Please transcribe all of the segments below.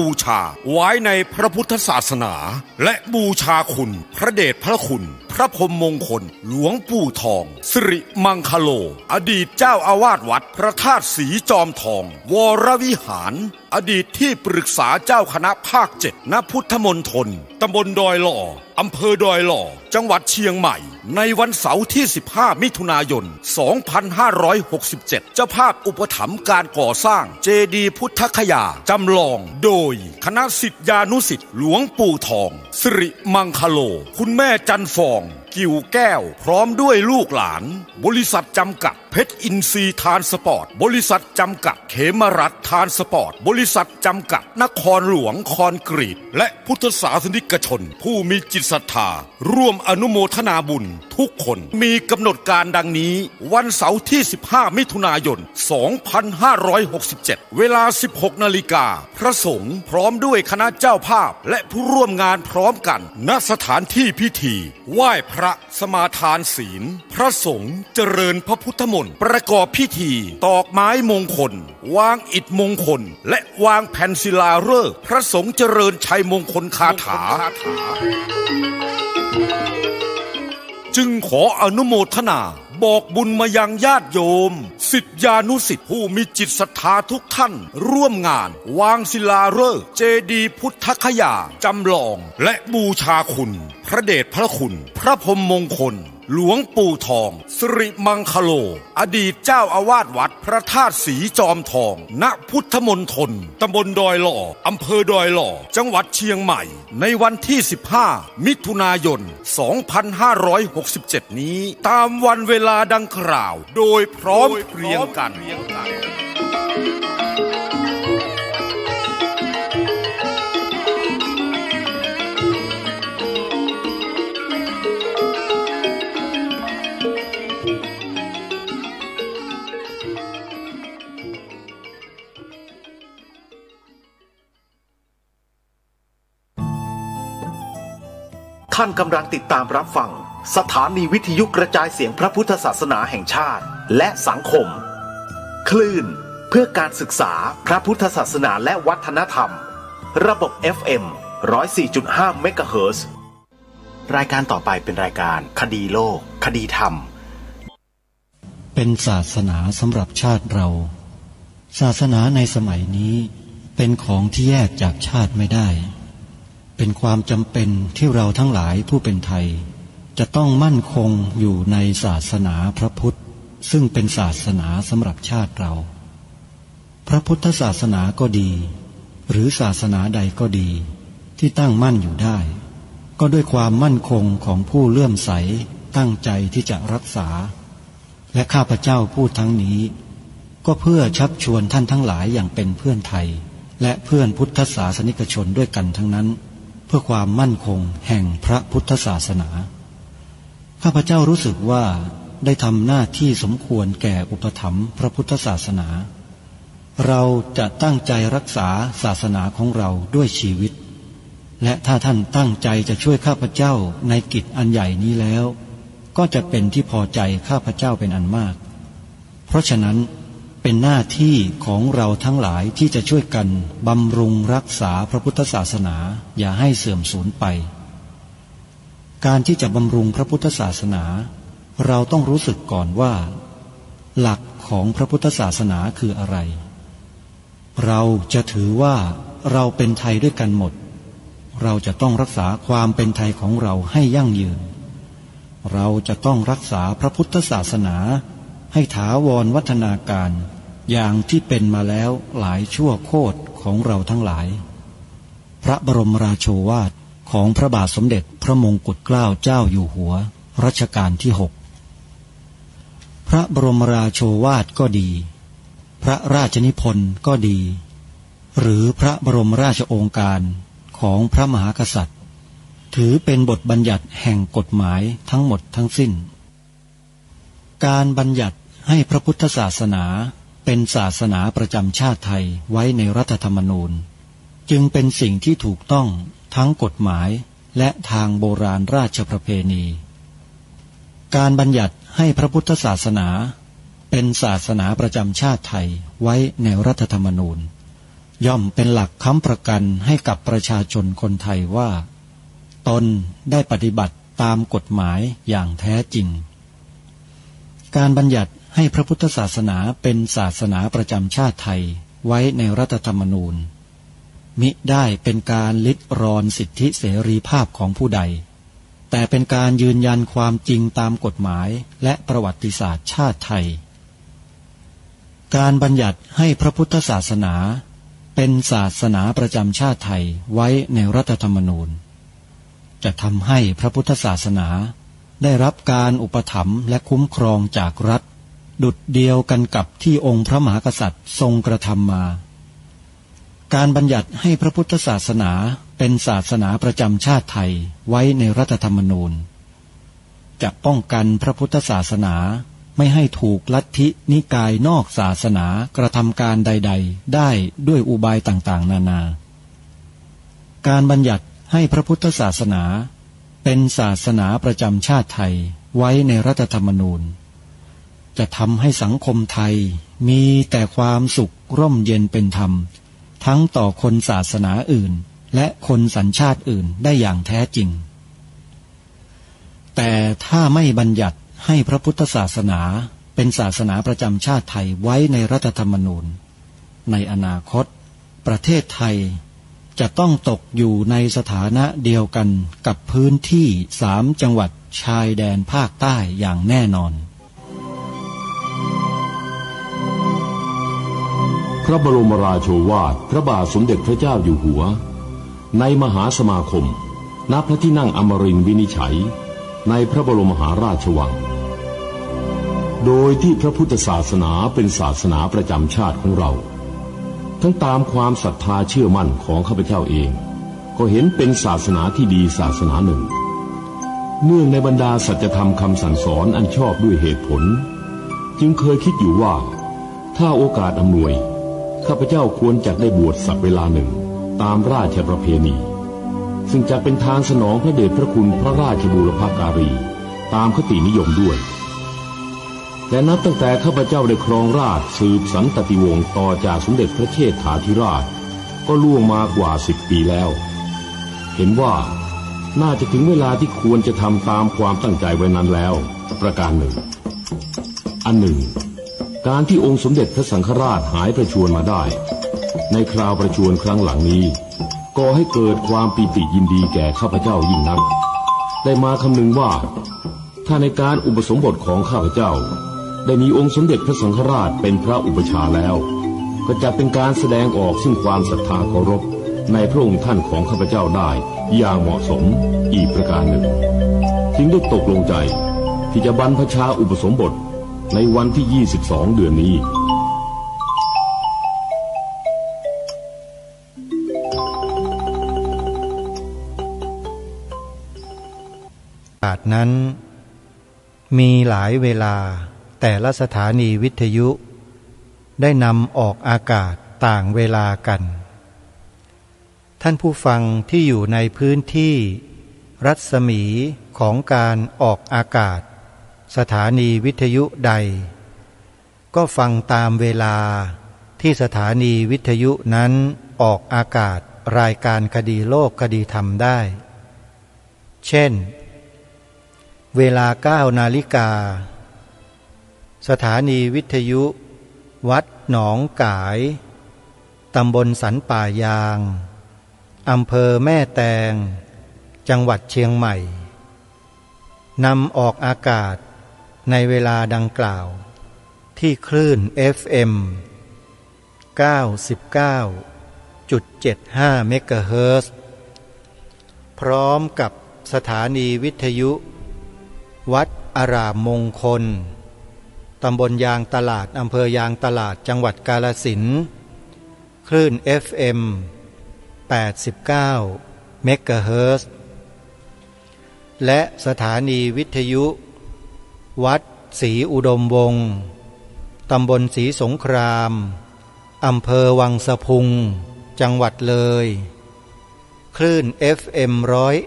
บูชาไว้ในพระพุทธศาสนาและบูชาคุณพระเดชพระคุณพระพรหมมงคลหลวงปู่ทองสิริมังคโลอดีตเจ้าอาวาสวัดพระธาตุศรีจอมทองวรวิหารอดีตที่ปรึกษาเจ้าคณะภาค7ณพุทธมณฑลตำบลดอยหล่ออำเภอดอยหล่อจังหวัดเชียงใหม่ในวันเสาร์ที่15มิถุนายน2567เจ้าภาพอุปถัมภ์การก่อสร้างเจดีย์พุทธคยาจำลองโดยคณะศิษยานุศิษย์หลวงปู่ทองสิริมังคโลคุณแม่จันฟองกิ่วแก้วพร้อมด้วยลูกหลานบริษัทจำกัดเพชรอินทรีย์ทานสปอร์ตบริษัทจำกัดเขมรัฐทานสปอร์ตบริษัทจำกัดนครหลวงคอนกรีตและพุทธศาสนิกชนผู้มีจิตศรัทธาร่วมอนุโมทนาบุญทุกคนมีกำหนดการดังนี้วันเสาร์ที่15มิถุนายน2567เวลา 16 นาฬิกาพระสงฆ์พร้อมด้วยคณะเจ้าภาพและผู้ร่วมงานพร้อมกันณสถานที่พิธีไหว้พระสมาทานศีลพระสงฆ์เจริญพระพุทธมนต์ประกอบพิธีตอกไม้มงคลวางอิฐมงคลและวางแผ่นศิลาฤกษ์พระสงฆ์เจริญชัยมงคลคาถาจึงขออนุโมทนาบอกบุญมายังญาติโยมศิษยานุศิษย์ผู้มีจิตศรัทธาทุกท่านร่วมงานวางศิลาฤกษ์เจดีย์พุทธคยาจำลองและบูชาคุณพระเดชพระคุณพระพรหมมงคลหลวงปู่ทองสิริมังคโลอดีตเจ้าอาวาสวัดพระธาตุศรีจอมทองณพุทธมณฑลตำบลดอยหล่ออำเภอดอยหล่อจังหวัดเชียงใหม่ในวันที่15มิถุนายน2567นี้ตามวันเวลาดังกล่าวโดยพร้อมเพรียงกันท่านกำลังติดตามรับฟังสถานีวิทยุกระจายเสียงพระพุทธศาสนาแห่งชาติและสังคมคลื่นเพื่อการศึกษาพระพุทธศาสนาและวัฒนธรรมระบบ FM 104.5 เมกะเฮิรตซ์รายการต่อไปเป็นรายการคดีโลกคดีธรรมเป็นศาสนาสำหรับชาติเราศาสนาในสมัยนี้เป็นของที่แยกจากชาติไม่ได้เป็นความจำเป็นที่เราทั้งหลายผู้เป็นไทยจะต้องมั่นคงอยู่ในศาสนาพระพุทธซึ่งเป็นศาสนาสำหรับชาติเราพระพุทธศาสนาก็ดีหรือศาสนาใดก็ดีที่ตั้งมั่นอยู่ได้ก็ด้วยความมั่นคงของผู้เลื่อมใสตั้งใจที่จะรักษาและข้าพเจ้าพูดทั้งนี้ก็เพื่อชักชวนท่านทั้งหลายอย่างเป็นเพื่อนไทยและเพื่อนพุทธศาสนิกชนด้วยกันทั้งนั้นเพื่อความมั่นคงแห่งพระพุทธศาสนาข้าพเจ้ารู้สึกว่าได้ทำหน้าที่สมควรแก่อุปถัมภ์พระพุทธศาสนาเราจะตั้งใจรักษาศาสนาของเราด้วยชีวิตและถ้าท่านตั้งใจจะช่วยข้าพเจ้าในกิจอันใหญ่นี้แล้วก็จะเป็นที่พอใจข้าพเจ้าเป็นอันมากเพราะฉะนั้นเป็นหน้าที่ของเราทั้งหลายที่จะช่วยกันบำรุงรักษาพระพุทธศาสนาอย่าให้เสื่อมสูญไปการที่จะบำรุงพระพุทธศาสนาเราต้องรู้สึกก่อนว่าหลักของพระพุทธศาสนาคืออะไรเราจะถือว่าเราเป็นไทยด้วยกันหมดเราจะต้องรักษาความเป็นไทยของเราให้ยั่งยืนเราจะต้องรักษาพระพุทธศาสนาให้ถาวรวัฒนาการอย่างที่เป็นมาแล้วหลายชั่วโคตรของเราทั้งหลายพระบรมราโชวาทของพระบาทสมเด็จพระมงกุฎเกล้าเจ้าอยู่หัวรัชกาลที่6พระบรมราโชวาทก็ดีพระราชนิพนธ์ก็ดีหรือพระบรมราชโองการของพระมหากษัตริย์ถือเป็นบทบัญญัติแห่งกฎหมายทั้งหมดทั้งสิ้นการบัญญัติให้พระพุทธศาสนาเป็นศาสนาประจำชาติไทยไว้ในรัฐธรรมนูญจึงเป็นสิ่งที่ถูกต้องทั้งกฎหมายและทางโบราณราชประเพณีการบัญญัติให้พระพุทธศาสนาเป็นศาสนาประจำชาติไทยไว้ในรัฐธรรมนูญ ย่อมเป็นหลักค้ำประกันให้กับประชาชนคนไทยว่าตนได้ปฏิบัติตามกฎหมายอย่างแท้จริงการบัญญัติให้พระพุทธศาสนาเป็นศาสนาประจำชาติไทยไว้ในรัฐธรรมนูญมิได้เป็นการลิดรอนสิทธิเสรีภาพของผู้ใดแต่เป็นการยืนยันความจริงตามกฎหมายและประวัติศาสตร์ชาติไทยการบัญญัติให้พระพุทธศาสนาเป็นศาสนาประจำชาติไทยไว้ในรัฐธรรมนูญจะทำให้พระพุทธศาสนาได้รับการอุปถัมภ์และคุ้มครองจากรัฐดุจเดียวกันกับที่องค์พระมหากษัตริย์ทรงกระทำมาการบัญญัติให้พระพุทธศาสนาเป็นศาสนาประจำชาติไทยไว้ในรัฐธรรมนูญจะป้องกันพระพุทธศาสนาไม่ให้ถูกลัทธินิกายนอกศาสนากระทำการใดๆได้ด้วยอุบายต่างๆนานาการบัญญัติให้พระพุทธศาสนาเป็นศาสนาประจำชาติไทยไว้ในรัฐธรรมนูญจะทำให้สังคมไทยมีแต่ความสุขร่มเย็นเป็นธรรมทั้งต่อคนศาสนาอื่นและคนสัญชาติอื่นได้อย่างแท้จริงแต่ถ้าไม่บัญญัติให้พระพุทธศาสนาเป็นศาสนาประจำชาติไทยไว้ในรัฐธรรมนูญในอนาคตประเทศไทยจะต้องตกอยู่ในสถานะเดียวกันกับพื้นที่3 จังหวัดชายแดนภาคใต้อย่างแน่นอนพระบรมราโชวาทพระบาทสมเด็จพระเจ้าอยู่หัวในมหาสมาคมณพระที่นั่งอมรินทร์วินิจฉัยในพระบรมมหาราชวังโดยที่พระพุทธศาสนาเป็นศาสนาประจำชาติของเราทั้งตามความศรัทธาเชื่อมั่นของข้าพเจ้าเองก็เห็นเป็นศาสนาที่ดีศาสนาหนึ่งเนื่องในบรรดาสัจธรรมคำสั่งสอนอันชอบด้วยเหตุผลจึงเคยคิดอยู่ว่าถ้าโอกาสอำนวยข้าพเจ้าควรจะได้บวชสักเวลาหนึ่งตามราชประเพณีซึ่งจะเป็นทางสนองพระเดชพระคุณพระราชบูรพการีตามคตินิยมด้วยแต่นับตั้งแต่ข้าพเจ้าได้ครองราชย์สืบสันตติวงศ์ต่อจากสมเด็จพระเชษฐาธิราชก็ล่วงมากว่า10 ปีแล้วเห็นว่าน่าจะถึงเวลาที่ควรจะทำตามความตั้งใจไว้นั้นแล้วประการหนึ่งอันหนึ่งการที่องค์สมเด็จพระสังฆราชหายประชวรมาได้ในคราวประชวรครั้งหลังนี้ก่อให้เกิดความปีติยินดีแก่ข้าพเจ้ายิ่งนักได้มาคำนึงว่าถ้าในการอุปสมบทของข้าพเจ้าได้มีองค์สมเด็จพระสังฆราชเป็นพระอุปชาแล้วก็จะเป็นการแสดงออกซึ่งความศรัทธาเคารพในพระองค์ท่านของข้าพเจ้าได้อย่างเหมาะสมอีกประการหนึ่งจึงได้ตกลงใจที่จะบรรพชาอุปสมบทในวันที่22 เดือนนี้นั้นมีหลายเวลาแต่ละสถานีวิทยุได้นำออกอากาศต่างเวลากันท่านผู้ฟังที่อยู่ในพื้นที่รัศมีของการออกอากาศสถานีวิทยุใดก็ฟังตามเวลาที่สถานีวิทยุนั้นออกอากาศรายการคดีโลกคดีธรรมได้เช่นเวลา 9 นาฬิกาสถานีวิทยุวัดหนองกายตำบลสันป่ายางอำเภอแม่แตงจังหวัดเชียงใหม่นำออกอากาศในเวลาดังกล่าวที่คลื่น FM 99.75 เมกะเฮิรตซ์พร้อมกับสถานีวิทยุวัดอารามมงคลตำบลยางตลาดอำเภอยางตลาดจังหวัดกาฬสินธุ์คลื่น FM 89 เมกะเฮิรตซ์และสถานีวิทยุวัดศรีอุดมวงศ์ตำบลศรีสงครามอำเภอวังสะพุงจังหวัดเลยคลื่น FM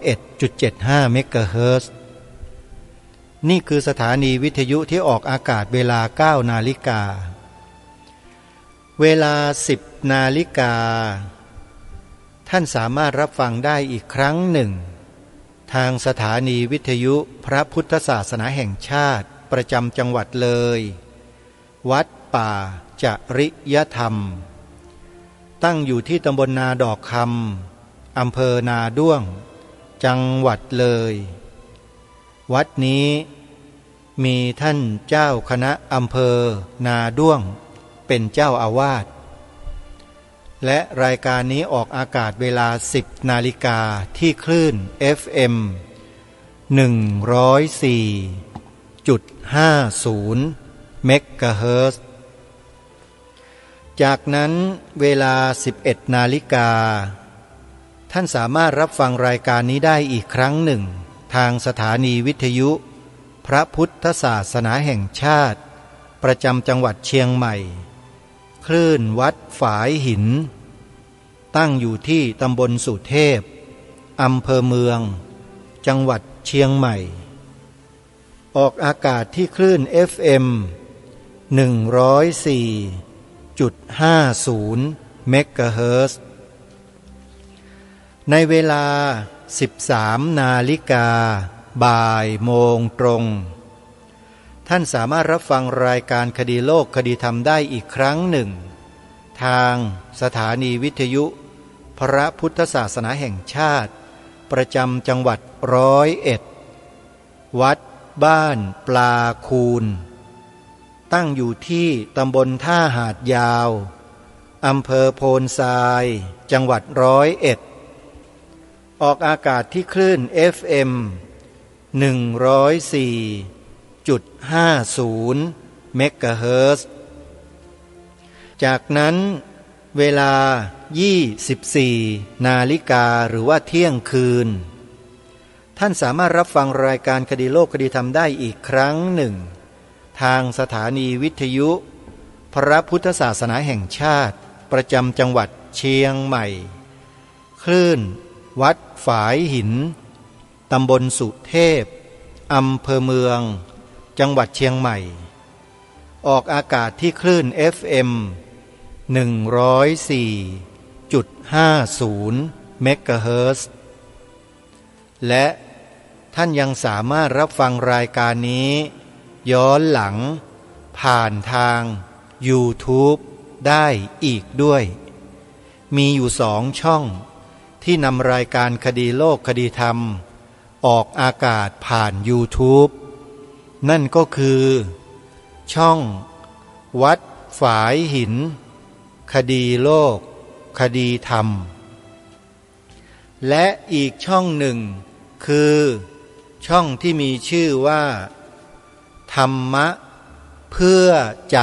101.75 เมกะเฮิรตซ์นี่คือสถานีวิทยุที่ออกอากาศเวลา 9 นาฬิกา เวลา10 นาฬิกาท่านสามารถรับฟังได้อีกครั้งหนึ่งทางสถานีวิทยุพระพุทธศาสนาแห่งชาติประจำจังหวัดเลยวัดป่าจริยธรรมตั้งอยู่ที่ตำบลนาดอกคำอำเภอนาด้วงจังหวัดเลยวัดนี้มีท่านเจ้าคณะอำเภอนาด้วงเป็นเจ้าอาวาสและรายการนี้ออกอากาศเวลา10 นาฬิกาที่คลื่น FM 104.50 เมกะเฮิรตซ์จากนั้นเวลา11 นาฬิกาท่านสามารถรับฟังรายการนี้ได้อีกครั้งหนึ่งทางสถานีวิทยุพระพุทธศาสนาแห่งชาติประจำจังหวัดเชียงใหม่คลื่นวัดฝายหินตั้งอยู่ที่ตำบลสุเทพอำเภอเมืองจังหวัดเชียงใหม่ออกอากาศที่คลื่น FM 104.50 เมกะเฮิรตซ์ในเวลา13 นาฬิกาบ่ายโมงตรงท่านสามารถรับฟังรายการคดีโลกคดีธรรมได้อีกครั้งหนึ่งทางสถานีวิทยุพระพุทธศาสนาแห่งชาติประจำจังหวัด101วัดบ้านปลาคูนตั้งอยู่ที่ตำบลท่าหาดยาวอำเภอโพนทรายจังหวัด101ออกอากาศที่คลื่น FM 104.50 เมกะเฮิรตซ์จากนั้นเวลา24 นาฬิกาหรือว่าเที่ยงคืนท่านสามารถรับฟังรายการคดีโลกคดีธรรมได้อีกครั้งหนึ่งทางสถานีวิทยุพระพุทธศาสนาแห่งชาติประจำจังหวัดเชียงใหม่คลื่นวัดฝายหินตำบลสุเทพอำเภอเมืองจังหวัดเชียงใหม่ออกอากาศที่คลื่น FM 104.50 เมกะเฮิรตซ์และท่านยังสามารถรับฟังรายการนี้ย้อนหลังผ่านทาง YouTube ได้อีกด้วยมีอยู่2 ช่องที่นำรายการคดีโลกคดีธรรมออกอากาศผ่าน YouTube นั่นก็คือช่องวัดฝายหินคดีโลกคดีธรรมและอีกช่องหนึ่งคือช่องที่มีชื่อว่าธรรมะเพื่อใจ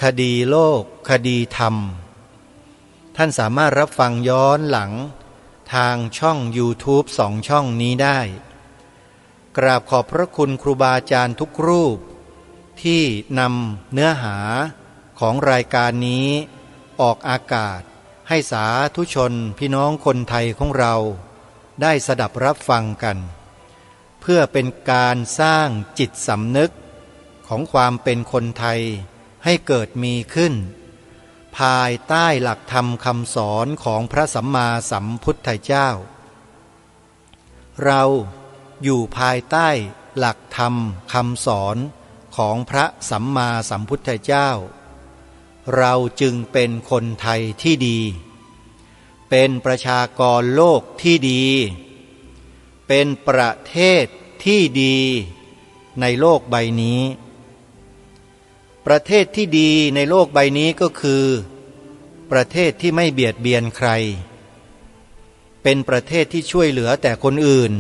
คดีโลกคดีธรรมท่านสามารถรับฟังย้อนหลังทางช่อง YouTube 2 ช่องนี้ได้กราบขอบพระคุณครูบาอาจารย์ทุกรูปที่นำเนื้อหาของรายการนี้ออกอากาศให้สาธุชนพี่น้องคนไทยของเราได้สดับรับฟังกันเพื่อเป็นการสร้างจิตสำนึกของความเป็นคนไทยให้เกิดมีขึ้นภายใต้หลักธรรมคำสอนของพระสัมมาสัมพุทธเจ้าเราอยู่ภายใต้หลักธรรมคำสอนของพระสัมมาสัมพุทธเจ้าเราจึงเป็นคนไทยที่ดีเป็นประชากรโลกที่ดีเป็นประเทศที่ดีในโลกใบนี้ประเทศที่ดีในโลกใบนี้ก็คือประเทศที่ไม่เบียดเบียนใครเป็นประเทศที่ช่วยเหลือแต่คนอื่น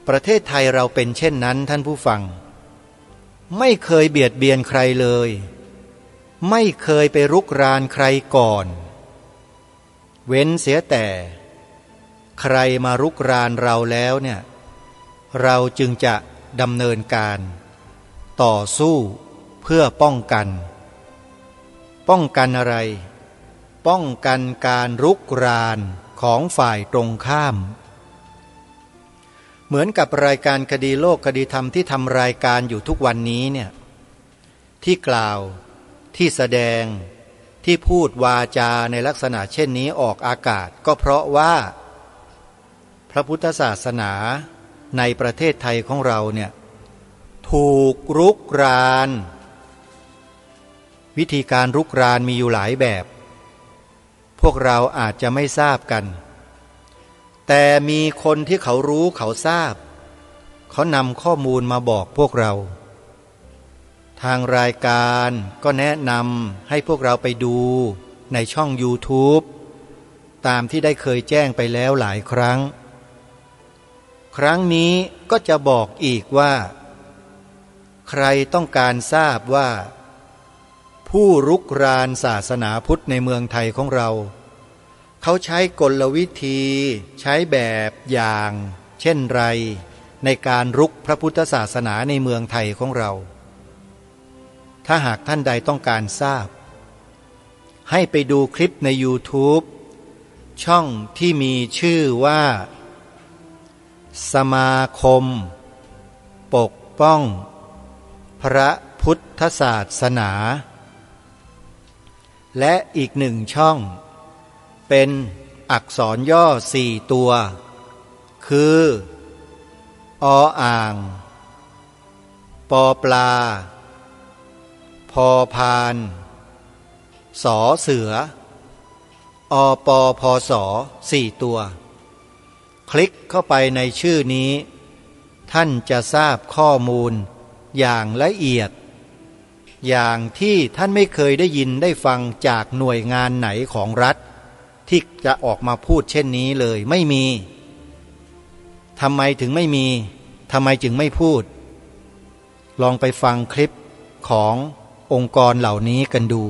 ประเทศไทยเราเป็นเช่นนั้นท่านผู้ฟังไม่เคยเบียดเบียนใครเลยไม่เคยไปรุกรานใครก่อนเว้นเสียแต่ใครมารุกรานเราแล้วเนี่ยเราจึงจะดำเนินการต่อสู้เพื่อป้องกันอะไรป้องกันการรุกรานของฝ่ายตรงข้ามเหมือนกับรายการคดีโลกคดีธรรมที่ทำรายการอยู่ทุกวันนี้เนี่ยที่กล่าว ที่แสดงที่พูดวาจาในลักษณะเช่นนี้ออกอากาศก็เพราะว่าพระพุทธศาสนาในประเทศไทยของเราเนี่ยถูกรุกรานวิธีการรุกรานมีอยู่หลายแบบพวกเราอาจจะไม่ทราบกันแต่มีคนที่เขารู้เขาทราบเขานำข้อมูลมาบอกพวกเราทางรายการก็แนะนำให้พวกเราไปดูในช่อง YouTube ตามที่ได้เคยแจ้งไปแล้วหลายครั้งครั้งนี้ก็จะบอกอีกว่าใครต้องการทราบว่าผู้รุกรานศาสนาพุทธในเมืองไทยของเราเขาใช้กลวิธีใช้แบบอย่างเช่นไรในการรุกพระพุทธศาสนาในเมืองไทยของเราถ้าหากท่านใดต้องการทราบให้ไปดูคลิปใน YouTube ช่องที่มีชื่อว่าสมาคมปกป้องพระพุทธศาสนาและอีกหนึ่งช่องเป็นอักษรย่อ4ตัวคือออ่างปอปลาพอพานสอเสืออปอพอสอ4ตัวคลิกเข้าไปในชื่อนี้ท่านจะทราบข้อมูลอย่างละเอียดอย่างที่ท่านไม่เคยได้ยินได้ฟังจากหน่วยงานไหนของรัฐที่จะออกมาพูดเช่นนี้เลยไม่มีทำไมถึงไม่มีทำไมจึงไม่พูดลองไปฟังคลิปขององค์กรเหล่านี้กันดู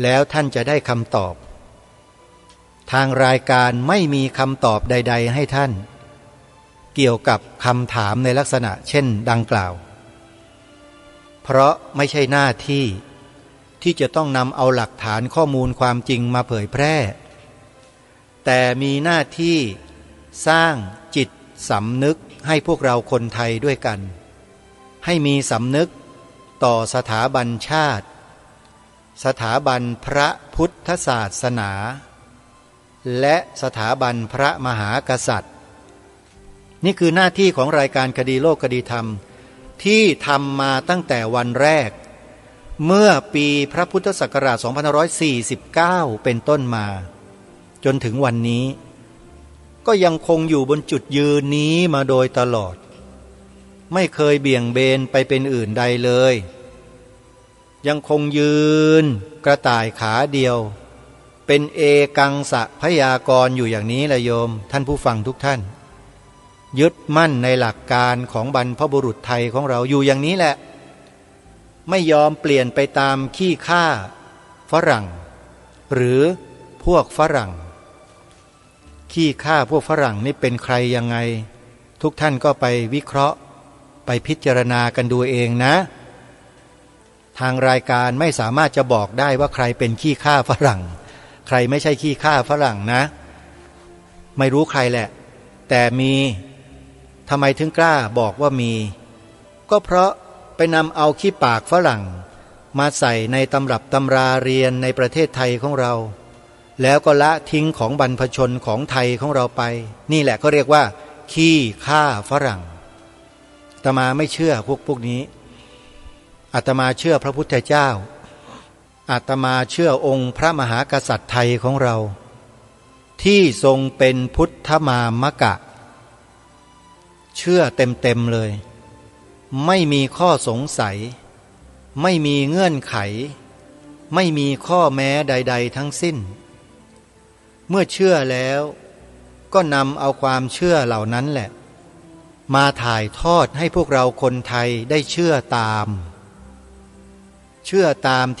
แล้วท่านจะได้คำตอบทางรายการไม่มีคำตอบใดๆให้ท่านเกี่ยวกับคำถามในลักษณะเช่นดังกล่าวเพราะไม่ใช่หน้าที่ที่จะต้องนำเอาหลักฐานข้อมูลความจริงมาเผยแพร่แต่มีหน้าที่สร้างจิตสำนึกให้พวกเราคนไทยด้วยกันให้มีสำนึกต่อสถาบันชาติสถาบันพระพุทธศาสนาและสถาบันพระมหากษัตริย์นี่คือหน้าที่ของรายการคดีโลกคดีธรรมที่ทำมาตั้งแต่วันแรกเมื่อปีพระพุทธศักราช 2549 เป็นต้นมาจนถึงวันนี้ก็ยังคงอยู่บนจุดยืนนี้มาโดยตลอดไม่เคยเบี่ยงเบนไปเป็นอื่นใดเลยยังคงยืนกระต่ายขาเดียวเป็นเอกังสะพยากรณ์อยู่อย่างนี้แหละโยมท่านผู้ฟังทุกท่านยึดมั่นในหลักการของบรรพบุรุษไทยของเราอยู่อย่างนี้แหละไม่ยอมเปลี่ยนไปตามขี้ข้าฝรั่งหรือพวกฝรั่งขี้ข้าพวกฝรั่งนี่เป็นใครยังไงทุกท่านก็ไปวิเคราะห์ไปพิจารณากันดูเองนะทางรายการไม่สามารถจะบอกได้ว่าใครเป็นขี้ข้าฝรั่งใครไม่ใช่ขี้ข้าฝรั่งนะไม่รู้ใครแหละแต่มีทำไมถึงกล้าบอกว่ามีก็เพราะไปนำเอาขี้ปากฝรั่งมาใส่ในตำรับตำราเรียนในประเทศไทยของเราแล้วก็ละทิ้งของบรรพชนของไทยของเราไปนี่แหละก็เรียกว่าขี้ข้าฝรั่งอาตมาไม่เชื่อพวกนี้อาตมาเชื่อพระพุทธเจ้าอาตมาเชื่อองค์พระมหากษัตริย์ไทยของเราที่ทรงเป็นพุทธมามกะเชื่อเต็มเลยไม่มีข้อสงสัยไม่มีเงื่อนไขไม่มีข้อแม้ใดๆทั้งสิ้นเมื่อเชื่อแล้วก็นำเอาความเชื่อเหล่านั้นแหละมาถ่ายทอดให้พวกเราคนไทยได้เชื่อตาม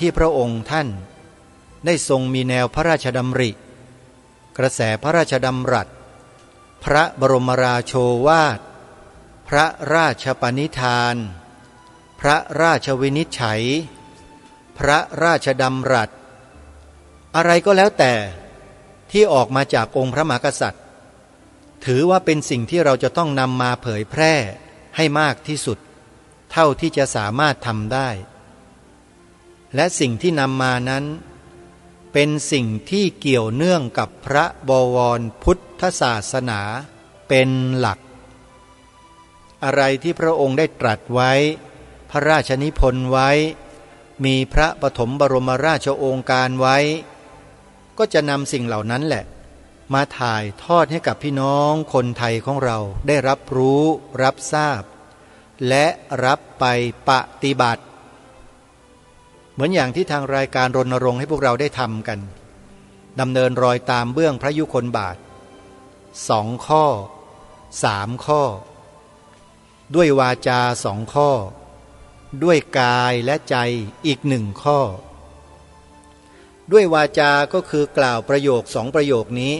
ที่พระองค์ท่านได้ทรงมีแนวพระราชดำริกระแสพระราชดำรัสพระบรมราโชวาทพระราชปณิธานพระราชวินิจฉัยพระราชดำรัสอะไรก็แล้วแต่ที่ออกมาจากองค์พระมหากษัตริย์ถือว่าเป็นสิ่งที่เราจะต้องนำมาเผยแพร่ให้มากที่สุดเท่าที่จะสามารถทำได้ และสิ่งที่นำมานั้นเป็นสิ่งที่เกี่ยวเนื่องกับพระบวรพุทธศาสนาเป็นหลักอะไรที่พระองค์ได้ตรัสไว้พระราชนิพนธ์ไว้มีพระปฐมบรมราชโองการไว้ก็จะนำสิ่งเหล่านั้นแหละมาถ่ายทอดให้กับพี่น้องคนไทยของเราได้รับรู้รับทราบและรับไปปฏิบัติเหมือนอย่างที่ทางรายการรณรงค์ให้พวกเราได้ทำกันดำเนินรอยตามเบื้องพระยุคลบาท2 ข้อ3 ข้อด้วยวาจา2 ข้อด้วยกายและใจอีก1 ข้อด้วยวาจาก็คือกล่าวประโยค2 ประโยคนี้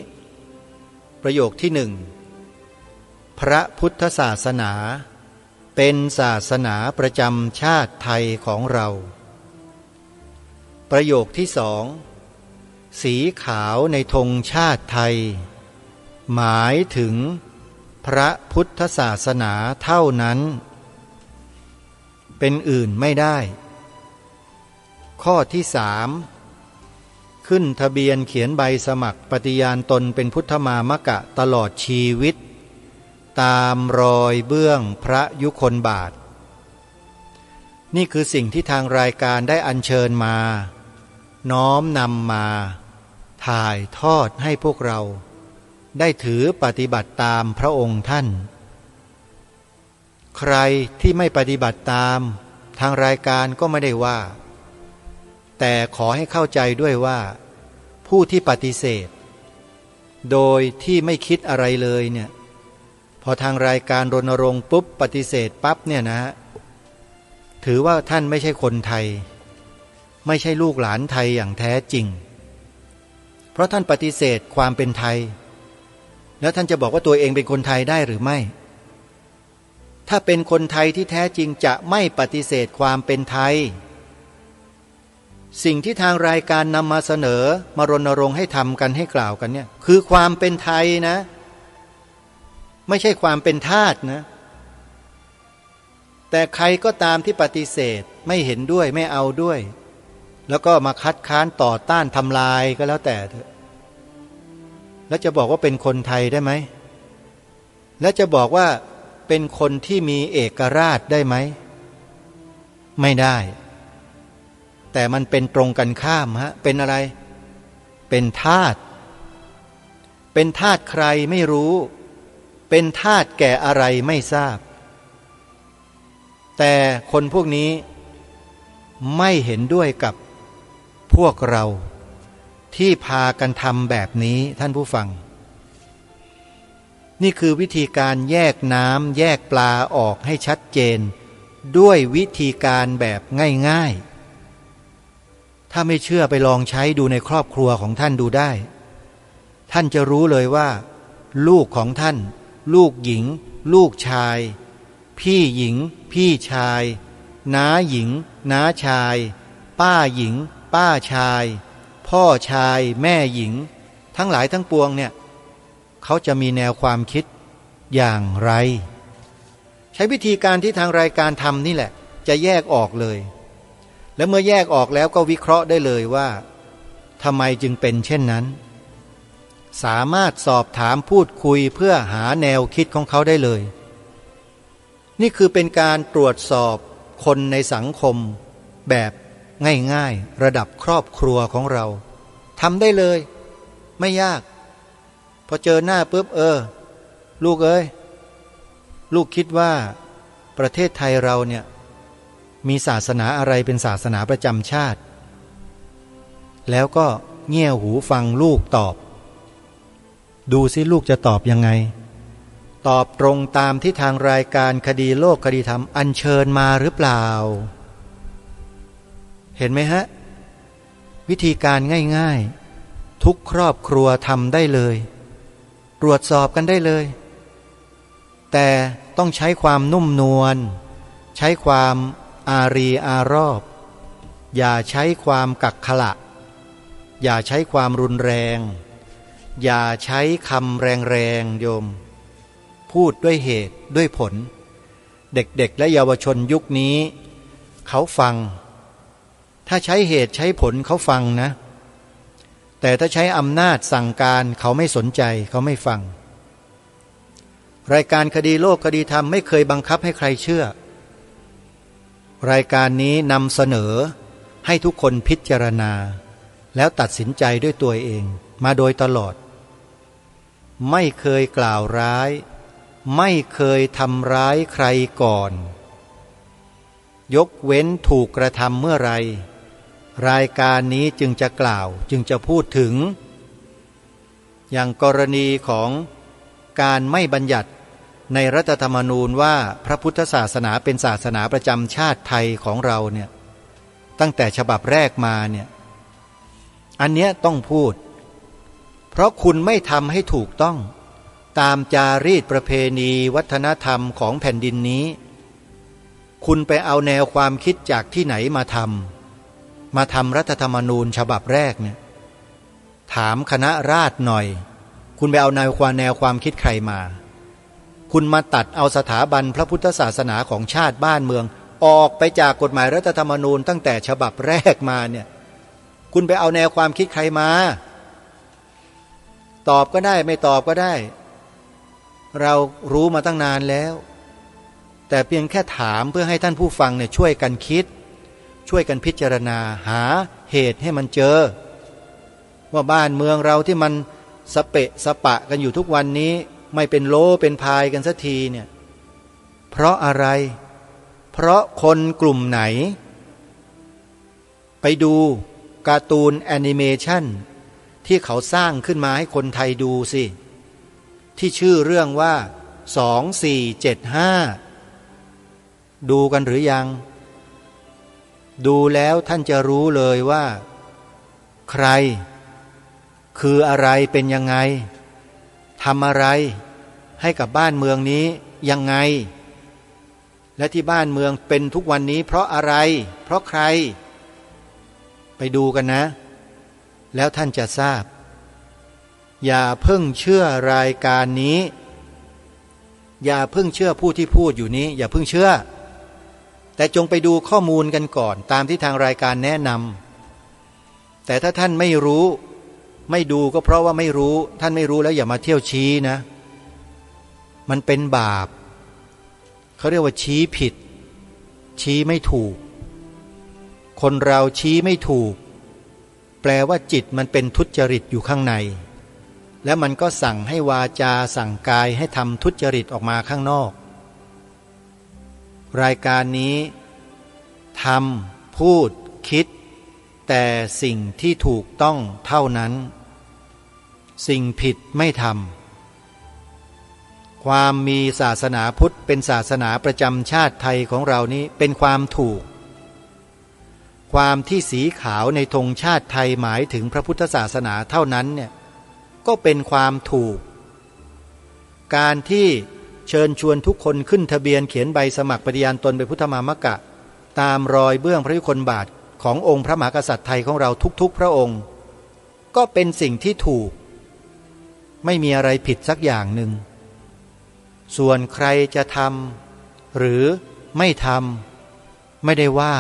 ประโยคที่1พระพุทธศาสนาเป็นศาสนาประจำชาติไทยของเราประโยคที่2สีขาวในธงชาติไทยหมายถึงพระพุทธศาสนาเท่านั้นเป็นอื่นไม่ได้ข้อที่3ขึ้นทะเบียนเขียนใบสมัครปฏิญาณตนเป็นพุทธมามกะตลอดชีวิตตามรอยเบื้องพระยุคลบาทนี่คือสิ่งที่ทางรายการได้อัญเชิญมาน้อมนำมาถ่ายทอดให้พวกเราได้ถือปฏิบัติตามพระองค์ท่านใครที่ไม่ปฏิบัติตามทางรายการก็ไม่ได้ว่าแต่ขอให้เข้าใจด้วยว่าผู้ที่ปฏิเสธโดยที่ไม่คิดอะไรเลยเนี่ยพอทางรายการรณรงค์ปุ๊บปฏิเสธปั๊บเนี่ยนะถือว่าท่านไม่ใช่คนไทยไม่ใช่ลูกหลานไทยอย่างแท้จริงเพราะท่านปฏิเสธความเป็นไทยแล้วท่านจะบอกว่าตัวเองเป็นคนไทยได้หรือไม่ถ้าเป็นคนไทยที่แท้จริงจะไม่ปฏิเสธความเป็นไทยสิ่งที่ทางรายการนำมาเสนอมารณรงค์ให้ทำกันให้กล่าวกันเนี่ยคือความเป็นไทยนะไม่ใช่ความเป็นทาสนะแต่ใครก็ตามที่ปฏิเสธไม่เห็นด้วยไม่เอาด้วยแล้วก็มาคัดค้านต่อต้านทำลายก็แล้วแต่เถอะแล้วจะบอกว่าเป็นคนไทยได้ไหมแล้วจะบอกว่าเป็นคนที่มีเอกราชได้ไหมไม่ได้แต่มันเป็นตรงกันข้ามฮะเป็นอะไรเป็นทาสเป็นทาสใครไม่รู้เป็นทาสแก่อะไรไม่ทราบแต่คนพวกนี้ไม่เห็นด้วยกับพวกเราที่พากันทำแบบนี้ท่านผู้ฟังนี่คือวิธีการแยกน้ำแยกปลาออกให้ชัดเจนด้วยวิธีการแบบง่ายๆถ้าไม่เชื่อไปลองใช้ดูในครอบครัวของท่านดูได้ท่านจะรู้เลยว่าลูกของท่านลูกหญิงลูกชายพี่หญิงพี่ชายน้าหญิงน้าชายป้าหญิงป้าชายพ่อชายแม่หญิงทั้งหลายทั้งปวงเนี่ยเขาจะมีแนวความคิดอย่างไรใช้วิธีการที่ทางรายการทำนี่แหละจะแยกออกเลยและเมื่อแยกออกแล้วก็วิเคราะห์ได้เลยว่าทำไมจึงเป็นเช่นนั้นสามารถสอบถามพูดคุยเพื่อหาแนวคิดของเขาได้เลยนี่คือเป็นการตรวจสอบคนในสังคมแบบง่ายๆระดับครอบครัวของเราทำได้เลยไม่ยากพอเจอหน้าปุ๊บลูกเอ้ยลูกคิดว่าประเทศไทยเราเนี่ยมีศาสนาอะไรเป็นศาสนาประจำชาติแล้วก็เงี่ยหูฟังลูกตอบดูสิลูกจะตอบยังไงตอบตรงตามที่ทางรายการคดีโลกคดีธรรมอัญเชิญมาหรือเปล่าเห็นไหมฮะวิธีการง่ายๆทุกครอบครัวทำได้เลยตรวจสอบกันได้เลยแต่ต้องใช้ความนุ่มนวลใช้ความอารีอารอบอย่าใช้ความกักขละอย่าใช้ความรุนแรงอย่าใช้คำแรงๆโยมพูดด้วยเหตุด้วยผลเด็กๆและเยาวชนยุคนี้เขาฟัง ถ้าใช้เหตุใช้ผลเขาฟังนะแต่ถ้าใช้อำนาจสั่งการเขาไม่สนใจเขาไม่ฟังรายการคดีโลกคดีธรรมไม่เคยบังคับให้ใครเชื่อรายการนี้นำเสนอให้ทุกคนพิจารณาแล้วตัดสินใจด้วยตัวเองมาโดยตลอดไม่เคยกล่าวร้ายไม่เคยทำร้ายใครก่อนยกเว้นถูกกระทำเมื่อไรรายการนี้จึงจะกล่าวจึงจะพูดถึงอย่างกรณีของการไม่บัญญัติในรัฐธรรมนูญว่าพระพุทธศาสนาเป็นศาสนาประจำชาติไทยของเราเนี่ยตั้งแต่ฉบับแรกมาเนี่ยอันเนี้ยต้องพูดเพราะคุณไม่ทำให้ถูกต้องตามจารีตประเพณีวัฒนธรรมของแผ่นดินนี้คุณไปเอาแนวความคิดจากที่ไหนมาทำรัฐธรรมนูญฉบับแรกเนี่ยถามคณะราษฎรหน่อยคุณไปเอาแนวความคิดใครมาคุณมาตัดเอาสถาบันพระพุทธศาสนาของชาติบ้านเมืองออกไปจากกฎหมายรัฐธรรมนูญตั้งแต่ฉบับแรกมาเนี่ยคุณไปเอาแนวความคิดใครมาตอบก็ได้ไม่ตอบก็ได้เรารู้มาตั้งนานแล้วแต่เพียงแค่ถามเพื่อให้ท่านผู้ฟังเนี่ยช่วยกันคิดช่วยกันพิจารณาหาเหตุให้มันเจอว่าบ้านเมืองเราที่มันสเปะสปะกันอยู่ทุกวันนี้ไม่เป็นโลเป็นพายกันสักทีเนี่ยเพราะอะไรเพราะคนกลุ่มไหนไปดูการ์ตูนแอนิเมชันที่เขาสร้างขึ้นมาให้คนไทยดูสิที่ชื่อเรื่องว่า2475ดูกันหรือยังดูแล้วท่านจะรู้เลยว่าใครคืออะไรเป็นยังไงทำอะไรให้กับบ้านเมืองนี้ยังไงและที่บ้านเมืองเป็นทุกวันนี้เพราะอะไรเพราะใครไปดูกันนะแล้วท่านจะทราบอย่าเพิ่งเชื่อรายการนี้อย่าเพิ่งเชื่อผู้ที่พูดอยู่นี้อย่าเพิ่งเชื่อแต่จงไปดูข้อมูลกันก่อนตามที่ทางรายการแนะนำแต่ถ้าท่านไม่รู้ไม่ดูก็เพราะว่าไม่รู้ท่านไม่รู้แล้วอย่ามาเที่ยวชี้นะมันเป็นบาปเขาเรียกว่าชี้ผิดชี้ไม่ถูกคนเราชี้ไม่ถูกแปลว่าจิตมันเป็นทุจริตอยู่ข้างในและมันก็สั่งให้วาจาสั่งกายให้ทำทุจริตออกมาข้างนอกรายการนี้ทำพูดคิดแต่สิ่งที่ถูกต้องเท่านั้นสิ่งผิดไม่ทำความมีศาสนาพุทธเป็นศาสนาประจำชาติไทยของเรานี้เป็นความถูกความที่สีขาวในธงชาติไทยหมายถึงพระพุทธศาสนาเท่านั้นเนี่ยก็เป็นความถูกการที่เชิญชวนทุกคนขึ้นทะเบียนเขียนใบสมัครปฏิญาณตนเป็นพุทธมามกะตามรอยเบื้องพระยุคลบาทขององค์พระมหากษัตริย์ไทยของเราทุกๆพระองค์ก็เป็นสิ่งที่ถูกไม่มีอะไรผิดสักอย่างหนึ่งส่วนใครจะทำหรือไม่ทำไม่ได้ว่า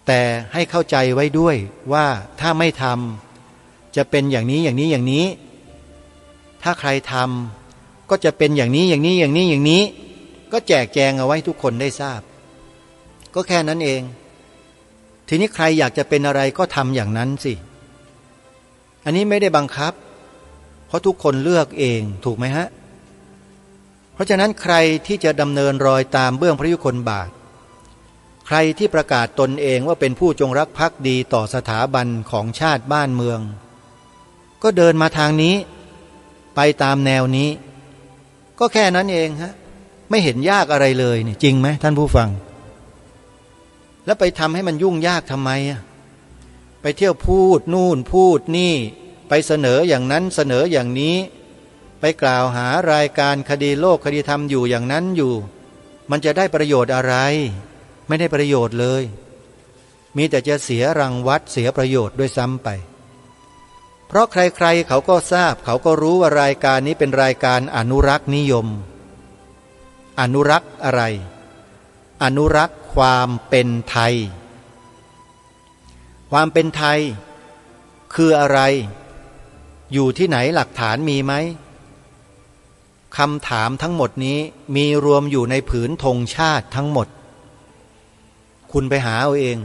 แต่ให้เข้าใจไว้ด้วยว่าถ้าไม่ทำจะเป็นอย่างนี้อย่างนี้อย่างนี้ถ้าใครทำก็จะเป็นอย่างนี้อย่างนี้อย่างนี้อย่างนี้ก็แจกแจงเอาไว้ทุกคนได้ทราบก็แค่นั้นเองทีนี้ใครอยากจะเป็นอะไรก็ทำอย่างนั้นสิอันนี้ไม่ได้บังคับเพราะทุกคนเลือกเองถูกไหมฮะเพราะฉะนั้นใครที่จะดำเนินรอยตามเบื้องพระยุคลบาทใครที่ประกาศตนเองว่าเป็นผู้จงรักภักดีต่อสถาบันของชาติบ้านเมืองก็เดินมาทางนี้ไปตามแนวนี้ก็แค่นั้นเองฮะไม่เห็นยากอะไรเลยนี่จริงไหมท่านผู้ฟังแล้วไปทำให้มันยุ่งยากทำไมอ่ะไปเที่ยวพูดนู่นพูดนี่ไปเสนออย่างนั้นเสนออย่างนี้ไปกล่าวหารายการคดีโลกคดีธรรมอยู่อย่างนั้นอยู่มันจะได้ประโยชน์อะไรไม่ได้ประโยชน์เลยมีแต่จะเสียรังวัดเสียประโยชน์ด้วยซ้ำไปเพราะใครๆเขาก็ทราบเขาก็รู้ว่ารายการนี้เป็นรายการอนุรักษ์นิยมอนุรักษ์อะไรอนุรักษ์ความเป็นไทย ความเป็นไทยคืออะไรอยู่ที่ไหนหลักฐานมีไหมคำถามทั้งหมดนี้มีรวมอยู่ในผืนธงชาติทั้งหมดคุณไปหาเอาเอง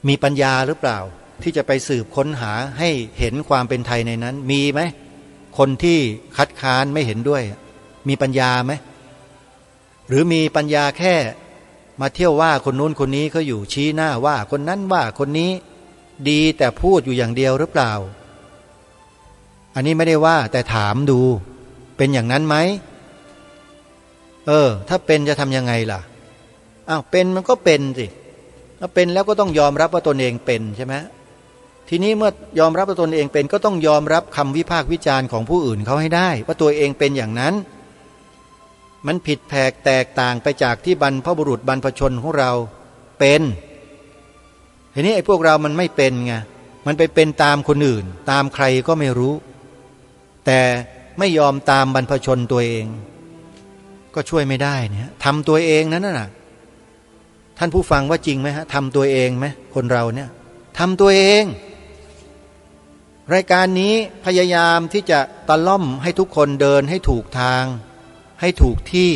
มีปัญญาหรือเปล่าที่จะไปสืบค้นหาให้เห็นความเป็นไทยในนั้นมีไหมคนที่คัดค้านไม่เห็นด้วยมีปัญญาไหมหรือมีปัญญาแค่มาเที่ยวว่าคนนู้นคนนี้เขาอยู่ชี้หน้าว่าคนนั้นว่าคนนี้ดีแต่พูดอยู่อย่างเดียวหรือเปล่าอันนี้ไม่ได้ว่าแต่ถามดูเป็นอย่างนั้นไหมถ้าเป็นจะทำยังไงล่ะเป็นมันก็เป็นสิถ้าเป็นแล้วก็ต้องยอมรับว่าตนเองเป็นใช่ไหมทีนี้เมื่อยอมรับว่าตนเองเป็นก็ต้องยอมรับคำวิพากษ์วิจารณ์ของผู้อื่นเขาให้ได้ว่าตัวเองเป็นอย่างนั้นมันผิดแผกแตกต่างไปจากที่บรรพบุรุษบรรพชนของเราเป็นทีนี้ไอ้พวกเรามันไม่เป็นไงมันไปเป็นตามคนอื่นตามใครก็ไม่รู้แต่ไม่ยอมตามบรรพชนตัวเองก็ช่วยไม่ได้เนี่ยทำตัวเองนั้นน่ะท่านผู้ฟังว่าจริงไหมฮะทำตัวเองไหมคนเราเนี่ยทำตัวเองรายการนี้พยายามที่จะตะล่อมให้ทุกคนเดินให้ถูกทางให้ถูกที่